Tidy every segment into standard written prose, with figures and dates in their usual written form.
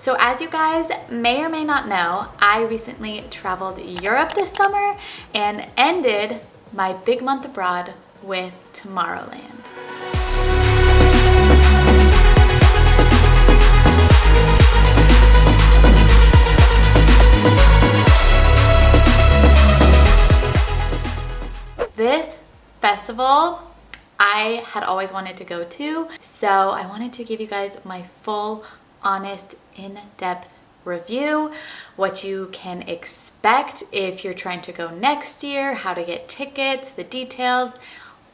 So as you guys may or may not know, I recently traveled Europe this summer and ended my big month abroad with Tomorrowland. This festival I had always wanted to go to, so I wanted to give you guys my full, honest, in-depth review, what you can expect if you're trying to go next year, how to get tickets, the details,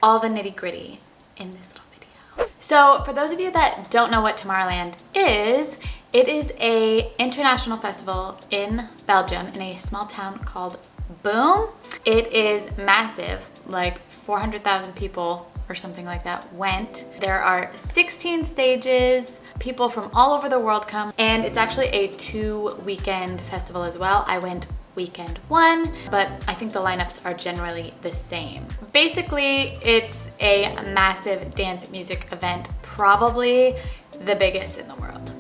all the nitty-gritty in this little video. So for those of you that don't know what Tomorrowland is, it is an international festival in Belgium in a small town called Boom. It is massive, like 400,000 people or something like that went. There are 16 stages, people from all over the world come, and it's actually a 2-weekend festival as well. I went weekend 1, but I think the lineups are generally the same. Basically, it's a massive dance music event, probably the biggest in the world.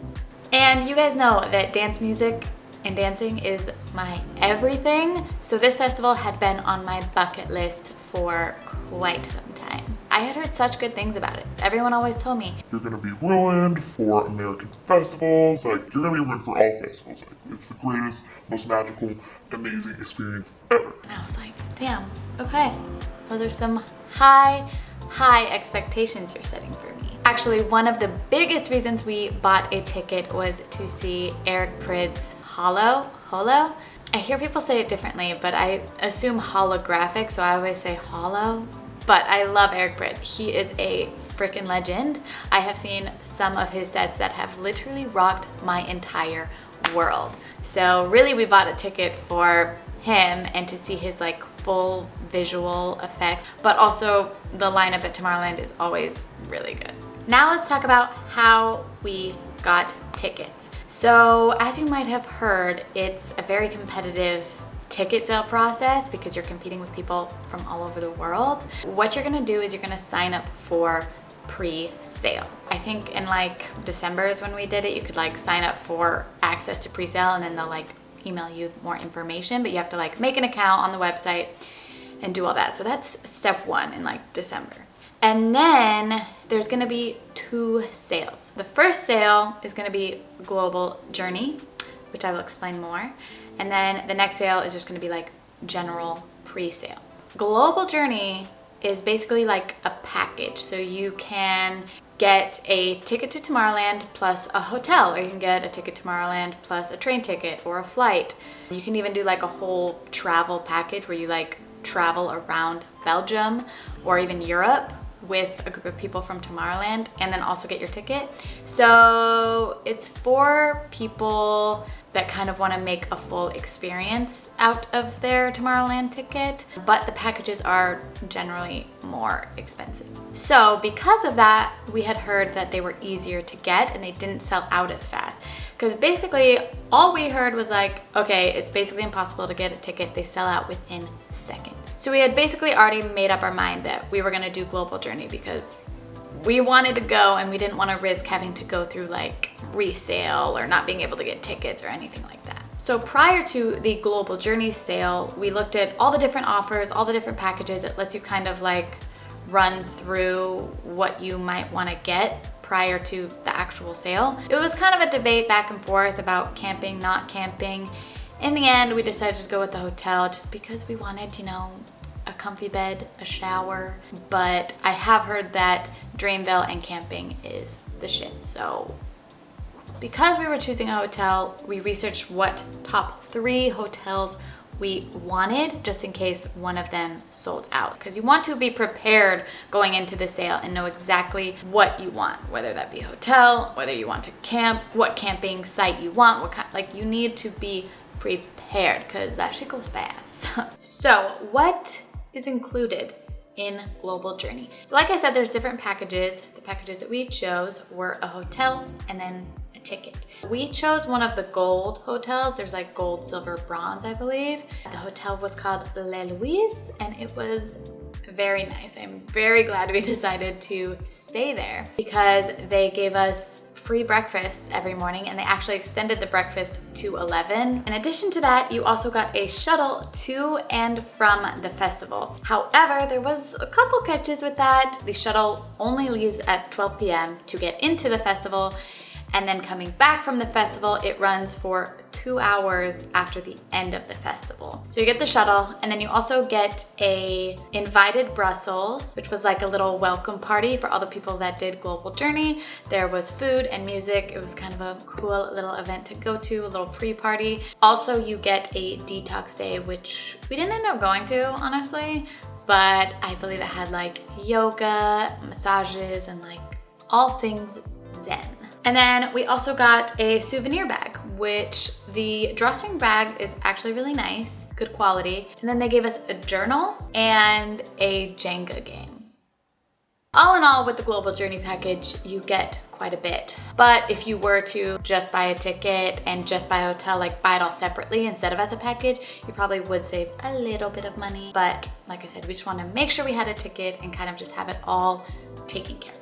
And you guys know that dance music and dancing is my everything, so this festival had been on my bucket list for quite some time. I had heard such good things about it. Everyone always told me, you're gonna be ruined for American festivals, like you're gonna be ruined for all festivals. Like, it's the greatest, most magical, amazing experience ever. And I was like, damn, okay. Well, there's some high expectations you're setting for me. Actually, one of the biggest reasons we bought a ticket was to see Eric Prydz Holo. I hear people say it differently, but I assume holographic, so I always say holo. But I love Eric Prydz. He is a freaking legend. I have seen some of his sets that have literally rocked my entire world. So really we bought a ticket for him and to see his like full visual effects, but also the lineup at Tomorrowland is always really good. Now let's talk about how we got tickets. So as you might have heard, it's a very competitive ticket sale process because you're competing with people from all over the world. What you're gonna do is you're gonna sign up for pre-sale. I think in like December is when we did it. You could like sign up for access to pre-sale and then they'll like email you more information, but you have to like make an account on the website and do all that. So that's step 1 in like December. And then there's gonna be 2 sales. The first sale is gonna be Global Journey, which I will explain more. And then the next sale is just gonna be like general pre-sale. Global Journey is basically like a package. So you can get a ticket to Tomorrowland plus a hotel, or you can get a ticket to Tomorrowland plus a train ticket or a flight. You can even do like a whole travel package where you like travel around Belgium or even Europe with a group of people from Tomorrowland and then also get your ticket. So it's for people that kind of want to make a full experience out of their Tomorrowland ticket, but the packages are generally more expensive. So because of that, we had heard that they were easier to get and they didn't sell out as fast. Because basically all we heard was like, okay, it's basically impossible to get a ticket. They sell out within seconds. So we had basically already made up our mind that we were gonna do Global Journey because we wanted to go and we didn't want to risk having to go through like resale or not being able to get tickets or anything like that. So prior to the Global Journey sale, we looked at all the different offers, all the different packages. It lets you kind of like run through what you might want to get prior to the actual sale. It was kind of a debate back and forth about camping, not camping. In the end, we decided to go with the hotel just because we wanted, you know, a comfy bed, a shower, but I have heard that Dreamville and camping is the shit. So because we were choosing a hotel, we researched what top 3 hotels we wanted just in case one of them sold out, because you want to be prepared going into the sale and know exactly what you want, whether that be hotel, whether you want to camp, what camping site you want, what kind, like you need to be prepared because that shit goes fast. So what is included in Global Journey? So like I said, there's different packages. The packages that we chose were a hotel and then a ticket. We chose one of the gold hotels. There's like gold, silver, bronze, I believe. The hotel was called Le Louise and it was very nice. I'm very glad we decided to stay there because they gave us free breakfast every morning, and they actually extended the breakfast to 11. In addition to that, you also got a shuttle to and from the festival. However, there was a couple catches with that. The shuttle only leaves at 12 p.m. to get into the festival, and then coming back from the festival, it runs for 2 hours after the end of the festival. So you get the shuttle, and then you also get a invited Brussels, which was like a little welcome party for all the people that did Global Journey. There was food and music. It was kind of a cool little event to go to, a little pre-party. Also, you get a detox day, which we didn't end up going to, honestly, but I believe it had like yoga, massages, and like all things Zen. And then we also got a souvenir bag, which the drawstring bag is actually really nice, good quality. And then they gave us a journal and a Jenga game. All in all, with the Global Journey package, you get quite a bit. But if you were to just buy a ticket and just buy a hotel, like buy it all separately instead of as a package, you probably would save a little bit of money. But like I said, we just want to make sure we had a ticket and kind of just have it all taken care of.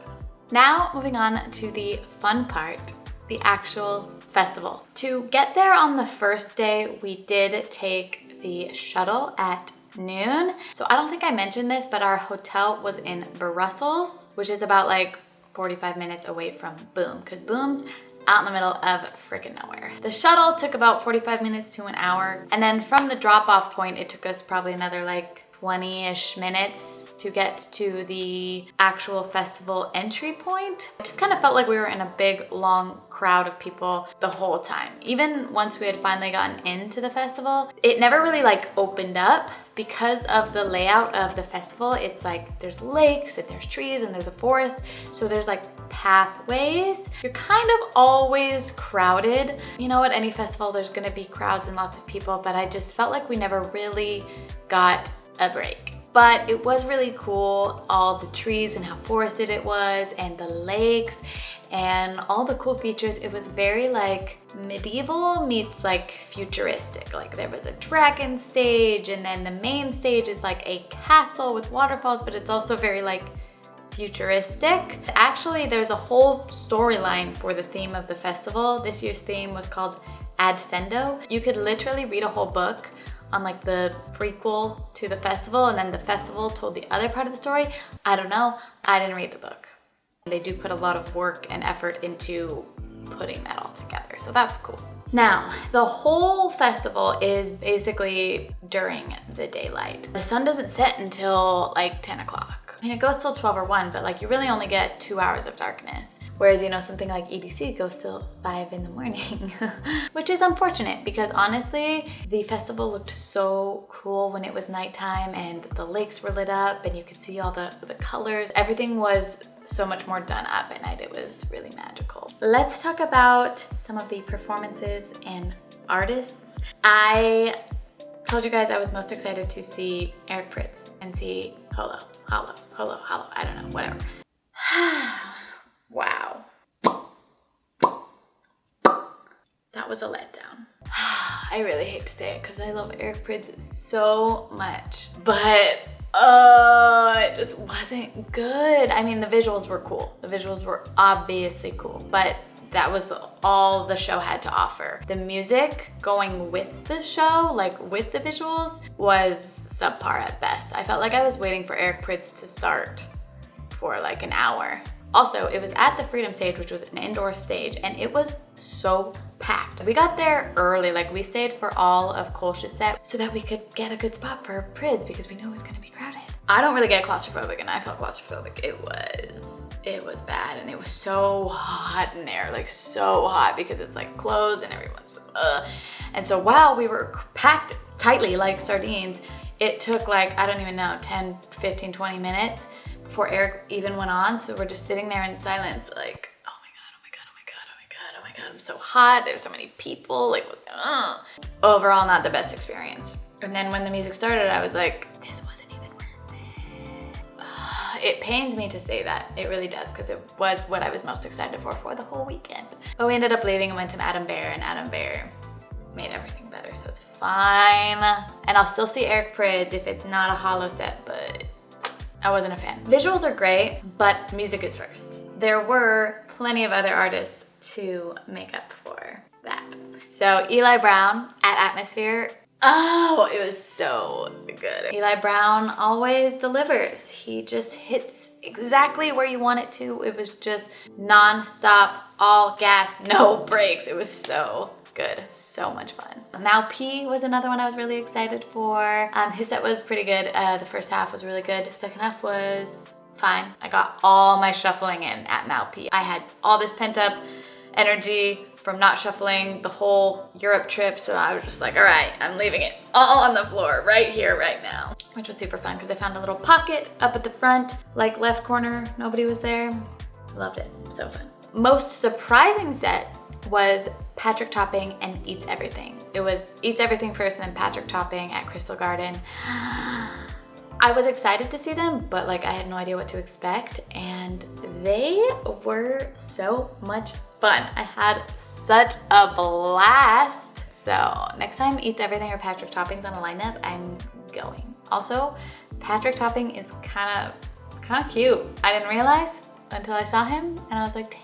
Now, moving on to the fun part, the actual festival. To get there on the first day, we did take the shuttle at noon. So I don't think I mentioned this, but our hotel was in Brussels, which is about like 45 minutes away from Boom, because Boom's out in the middle of freaking nowhere. The shuttle took about 45 minutes to an hour. And then from the drop-off point, it took us probably another like 20-ish minutes to get to the actual festival entry point. It just kind of felt like we were in a big, long crowd of people the whole time. Even once we had finally gotten into the festival, it never really like opened up because of the layout of the festival. It's like there's lakes and there's trees and there's a forest. So there's like pathways. You're kind of always crowded. You know, at any festival, there's gonna be crowds and lots of people, but I just felt like we never really got a break. But it was really cool, all the trees and how forested it was, and the lakes and all the cool features. It was very like medieval meets like futuristic. Like there was a dragon stage, and then the main stage is like a castle with waterfalls, but it's also very like futuristic. Actually, there's a whole storyline for the theme of the festival. This year's theme was called Adsendo. You could literally read a whole book on like the prequel to the festival, and then the festival told the other part of the story. I don't know, I didn't read the book. They do put a lot of work and effort into putting that all together, so that's cool. Now, the whole festival is basically during the daylight. The sun doesn't set until like 10 o'clock. I mean, it goes till 12 or 1, but like you really only get 2 hours of darkness. Whereas, you know, something like EDC goes till 5 in the morning, which is unfortunate because honestly, the festival looked so cool when it was nighttime and the lakes were lit up and you could see all the colors. Everything was so much more done up at night. It was really magical. Let's talk about some of the performances and artists. I told you guys I was most excited to see Eric Prydz and see Holo, I don't know, whatever. Wow. That was a letdown. I really hate to say it because I love Eric Prydz so much, but it just wasn't good. I mean, the visuals were cool. The visuals were obviously cool, but that was all the show had to offer. The music going with the show, like with the visuals, was subpar at best. I felt like I was waiting for Eric Prydz to start for like an hour. Also, it was at the Freedom Stage, which was an indoor stage, and it was so packed. We got there early, like we stayed for all of Kolsch's set so that we could get a good spot for Prydz because we knew it was gonna be crowded. I don't really get claustrophobic, and I felt claustrophobic. It was bad, and it was so hot in there, like so hot because it's like closed and everyone's just And so while we were packed tightly like sardines, it took like, I don't even know, 10, 15, 20 minutes before Eric even went on. So we're just sitting there in silence like, oh my God, I'm so hot. There's so many people, like, Overall, not the best experience. And then when the music started, I was like, this wasn't even worth it. It pains me to say that. It really does, because it was what I was most excited for the whole weekend. But we ended up leaving and went to Adam Bear, and Adam Bear made everything better, so it's fine. And I'll still see Eric Prydz if it's not a holo set, but I wasn't a fan. Visuals are great, but music is first. There were plenty of other artists to make up for that. So Eli Brown at Atmosphere, oh, it was so good. Eli Brown always delivers. He just hits exactly where you want it to. It was just non-stop, all gas, no brakes. It was so good, so much fun. Mal P was another one I was really excited for. His set was pretty good. The first half was really good. Second half was fine. I got all my shuffling in at Mal P. I had all this pent up energy from not shuffling the whole Europe trip, so I was just like, all right, I'm leaving it all on the floor right here, right now. Which was super fun because I found a little pocket up at the front, like left corner, nobody was there. Loved it, so fun. Most surprising set was Patrick Topping and Eats Everything. It was Eats Everything first and then Patrick Topping at Crystal Garden. I was excited to see them, but like I had no idea what to expect, and they were so much fun. I had such a blast. So next time Eats Everything or Patrick Topping's on the lineup, I'm going. Also, Patrick Topping is kind of cute. I didn't realize until I saw him, and I was like,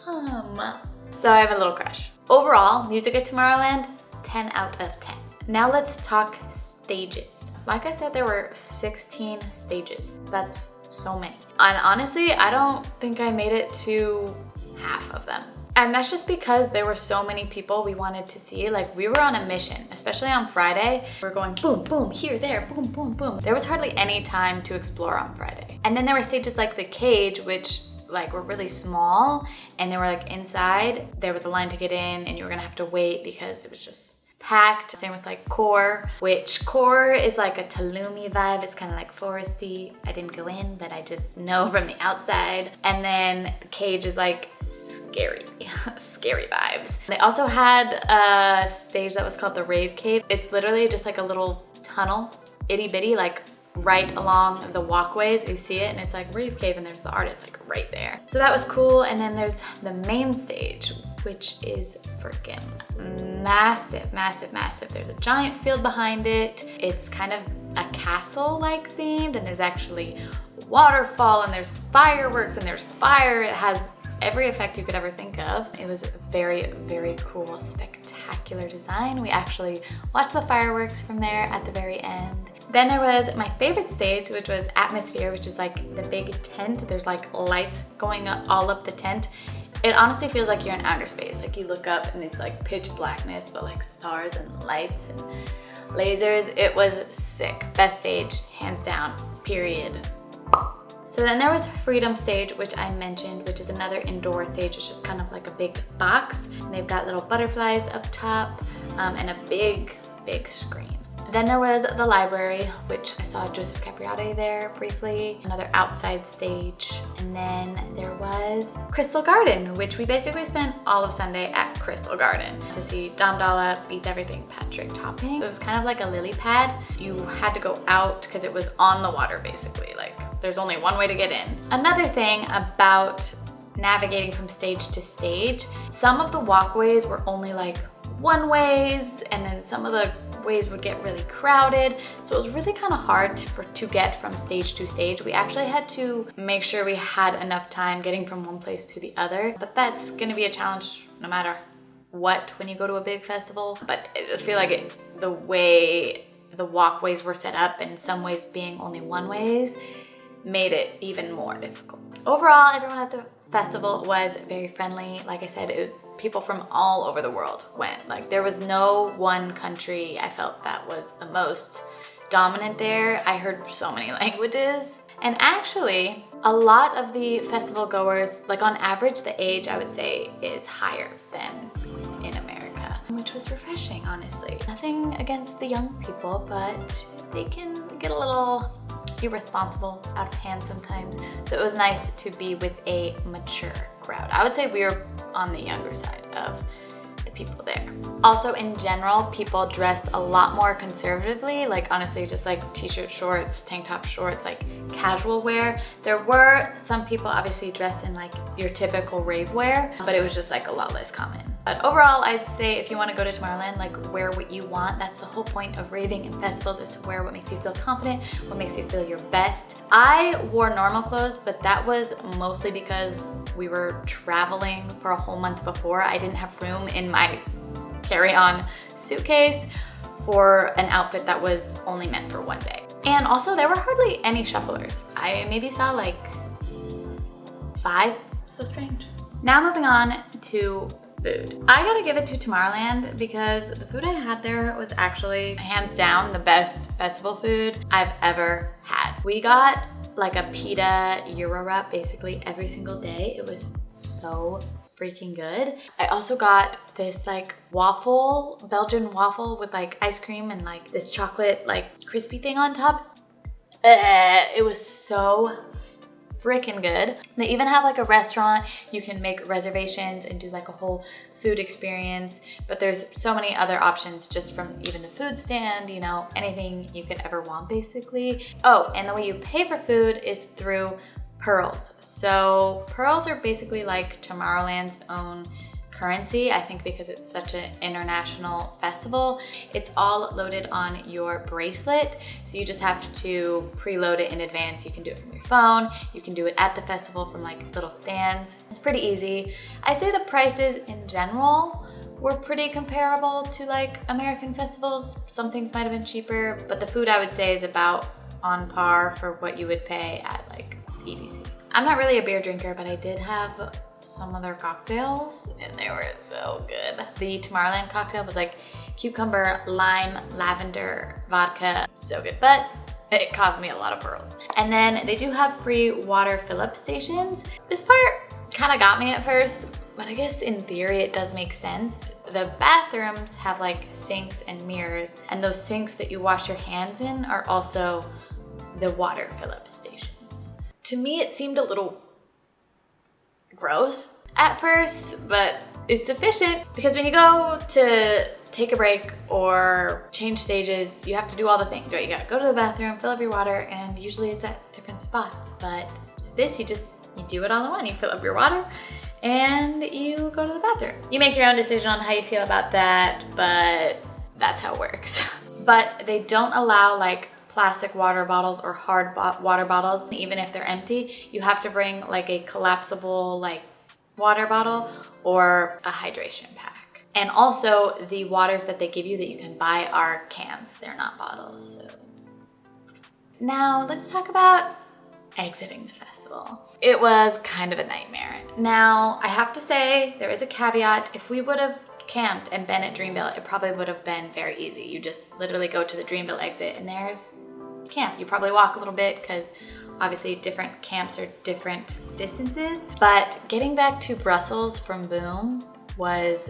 damn. So I have a little crush. Overall, music at Tomorrowland, 10 out of 10. Now let's talk stages. Like I said, there were 16 stages. That's so many. And honestly, I don't think I made it to half of them. And that's just because there were so many people we wanted to see. Like, we were on a mission, especially on Friday. We're going boom, boom, here, there, boom, boom, boom. There was hardly any time to explore on Friday. And then there were stages like the Cage, which like were really small, and they were like inside. There was a line to get in, and you were gonna have to wait because it was just packed. Same with like Core, which Core is like a Tulumi vibe. It's kind of like foresty. I didn't go in, but I just know from the outside. And then Cage is like scary, scary vibes. They also had a stage that was called the Rave Cave. It's literally just like a little tunnel, itty bitty, like right along the walkways. You see it and it's like Rave Cave, and there's the artist like right there. So that was cool. And then there's the main stage, which is freaking massive, massive, massive. There's a giant field behind it. It's kind of a castle-like themed, and there's actually waterfall, and there's fireworks, and there's fire. It has every effect you could ever think of. It was very, very cool, spectacular design. We actually watched the fireworks from there at the very end. Then there was my favorite stage, which was Atmosphere, which is like the big tent. There's like lights going up, all up the tent. It honestly feels like you're in outer space. Like you look up and it's like pitch blackness, but like stars and lights and lasers. It was sick. Best stage, hands down, period. So then there was Freedom Stage, which I mentioned, which is another indoor stage. It's just kind of like a big box. And they've got little butterflies up top and a big, big screen. Then there was the library, which I saw Joseph Capriati there briefly, another outside stage. And then there was Crystal Garden, which we basically spent all of Sunday at Crystal Garden to see Dom Dolla, Eats Everything, Patrick Topping. It was kind of like a lily pad. You had to go out because it was on the water basically. Like there's only one way to get in. Another thing about navigating from stage to stage, some of the walkways were only like one ways, and then some of the ways would get really crowded. So it was really kind of hard to get from stage to stage. We actually had to make sure we had enough time getting from one place to the other. But that's gonna be a challenge no matter what when you go to a big festival. But I just feel like the way the walkways were set up, and some ways being only one ways, made it even more difficult. Overall, everyone at the festival was very friendly. Like I said, people from all over the world went. Like there was no one country I felt that was the most dominant there. I heard so many languages. And actually, a lot of the festival goers, like on average, the age I would say is higher than in America, which was refreshing, honestly. Nothing against the young people, but they can get a little irresponsible, out of hand sometimes. So it was nice to be with a mature crowd. I would say we were on the younger side of the people there. Also, in general, people dressed a lot more conservatively, like honestly, just like t-shirt, shorts, tank top, shorts, like casual wear. There were some people obviously dressed in like your typical rave wear, but it was just like a lot less common. But overall, I'd say if you want to go to Tomorrowland, like wear what you want. That's the whole point of raving and festivals, is to wear what makes you feel confident, what makes you feel your best. I wore normal clothes, but that was mostly because we were traveling for a whole month before. I didn't have room in my carry-on suitcase for an outfit that was only meant for one day. And also there were hardly any shufflers. I maybe saw like 5, so strange. Now moving on to food. I gotta give it to Tomorrowland because the food I had there was actually hands down the best festival food I've ever had. We got like a pita Euro wrap basically every single day. It was so freaking good. I also got this like waffle, Belgian waffle with like ice cream and like this chocolate like crispy thing on top. It was so freaking good. They even have like a restaurant. You can make reservations and do like a whole food experience, but there's so many other options just from even the food stand, you know, anything you could ever want basically. Oh, and the way you pay for food is through pearls. So pearls are basically like Tomorrowland's own currency, I think, because it's such an international festival. It's all loaded on your bracelet, so you just have to preload it in advance. You can do it from your phone, you can do it at the festival from like little stands. It's pretty easy. I'd say the prices in general were pretty comparable to like American festivals. Some things might have been cheaper, but the food I would say is about on par for what you would pay at like EDC. I'm not really a beer drinker, but I did have some of their cocktails and they were so good. The Tomorrowland cocktail was like cucumber, lime, lavender, vodka. So good, but it cost me a lot of pearls. And then they do have free water fill-up stations. This part kind of got me at first, but I guess in theory it does make sense. The bathrooms have like sinks and mirrors, and those sinks that you wash your hands in are also the water fill-up stations. To me, it seemed a little gross at first, but it's efficient because when you go to take a break or change stages, you have to do all the things, right? You gotta go to the bathroom, fill up your water, and usually it's at different spots. But this, you do it all in one. You fill up your water and you go to the bathroom. You make your own decision on how you feel about that, but that's how it works. But they don't allow like plastic water bottles or hard water bottles. Even if they're empty, you have to bring like a collapsible like water bottle or a hydration pack. And also the waters that they give you that you can buy are cans, they're not bottles. So now let's talk about exiting the festival. It was kind of a nightmare. Now I have to say there is a caveat. If we would have camped and been at Dreamville, it probably would have been very easy. You just literally go to the Dreamville exit and there's camp. You probably walk a little bit because obviously different camps are different distances. But getting back to Brussels from Boom was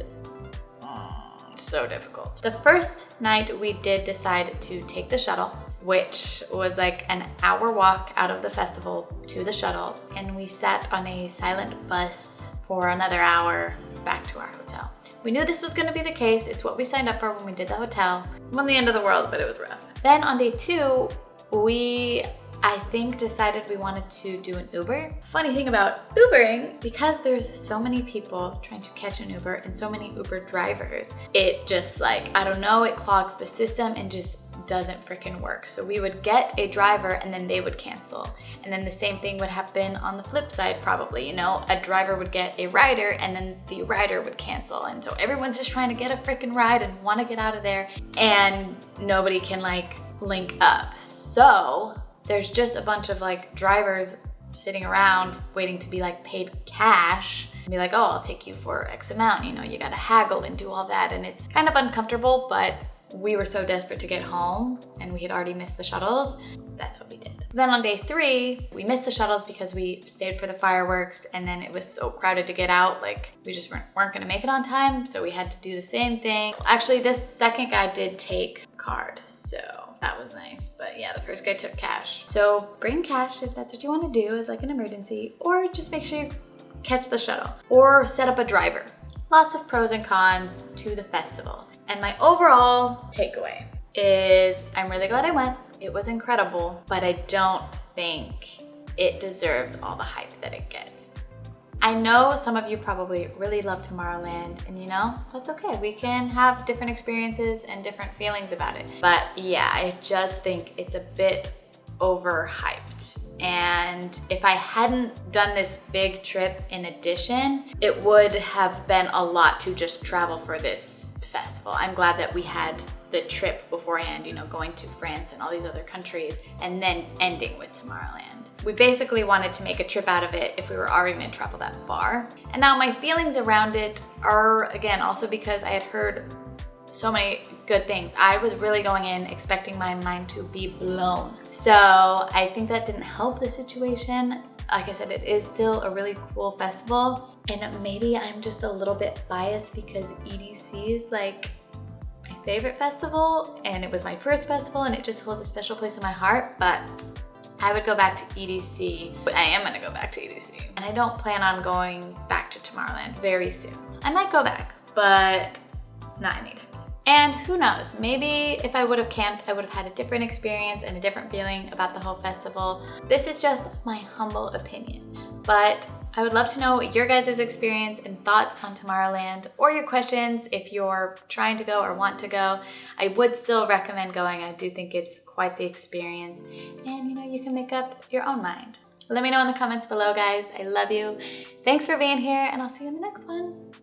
so difficult. The first night we did decide to take the shuttle, which was like an hour walk out of the festival to the shuttle, and we sat on a silent bus for another hour back to our hotel. We knew this was going to be the case. It's what we signed up for when we did the hotel. It wasn't the end of the world, but it was rough. Then on day 2, we, I think, decided we wanted to do an Uber. Funny thing about Ubering, because there's so many people trying to catch an Uber and so many Uber drivers, it just like, I don't know, it clogs the system and just doesn't freaking work. So we would get a driver and then they would cancel. And then the same thing would happen on the flip side probably, you know, a driver would get a rider and then the rider would cancel. And so everyone's just trying to get a freaking ride and want to get out of there and nobody can like link up. So there's just a bunch of like drivers sitting around waiting to be like paid cash and be like, oh, I'll take you for X amount. You know, you gotta haggle and do all that. And it's kind of uncomfortable, but we were so desperate to get home and we had already missed the shuttles. That's what we did. Then on day 3, we missed the shuttles because we stayed for the fireworks and then it was so crowded to get out. Like we just weren't gonna make it on time. So we had to do the same thing. Actually, this second guy did take card, so that was nice. But yeah, the first guy took cash. So bring cash if that's what you wanna do as like an emergency, or just make sure you catch the shuttle or set up a driver. lots of pros and cons to the festival. And my overall takeaway is I'm really glad I went. It was incredible, but I don't think it deserves all the hype that it gets. I know some of you probably really love Tomorrowland, and you know, that's okay. We can have different experiences and different feelings about it. But yeah, I just think it's a bit overhyped. And if I hadn't done this big trip in addition, it would have been a lot to just travel for this festival. I'm glad that we had the trip beforehand, you know, going to France and all these other countries and then ending with Tomorrowland. We basically wanted to make a trip out of it if we were already gonna travel that far. And now my feelings around it are, again, also because I had heard so many good things. I was really going in expecting my mind to be blown. So I think that didn't help the situation. Like I said, it is still a really cool festival. And maybe I'm just a little bit biased because EDC is like my favorite festival and it was my first festival and it just holds a special place in my heart, but I would go back to EDC. I am gonna go back to EDC. And I don't plan on going back to Tomorrowland very soon. I might go back, but not anytime soon. And who knows, maybe if I would have camped, I would have had a different experience and a different feeling about the whole festival. This is just my humble opinion, but I would love to know your guys' experience and thoughts on Tomorrowland, or your questions if you're trying to go or want to go. I would still recommend going. I do think it's quite the experience, and you know, you can make up your own mind. Let me know in the comments below, guys. I love you. Thanks for being here, and I'll see you in the next one.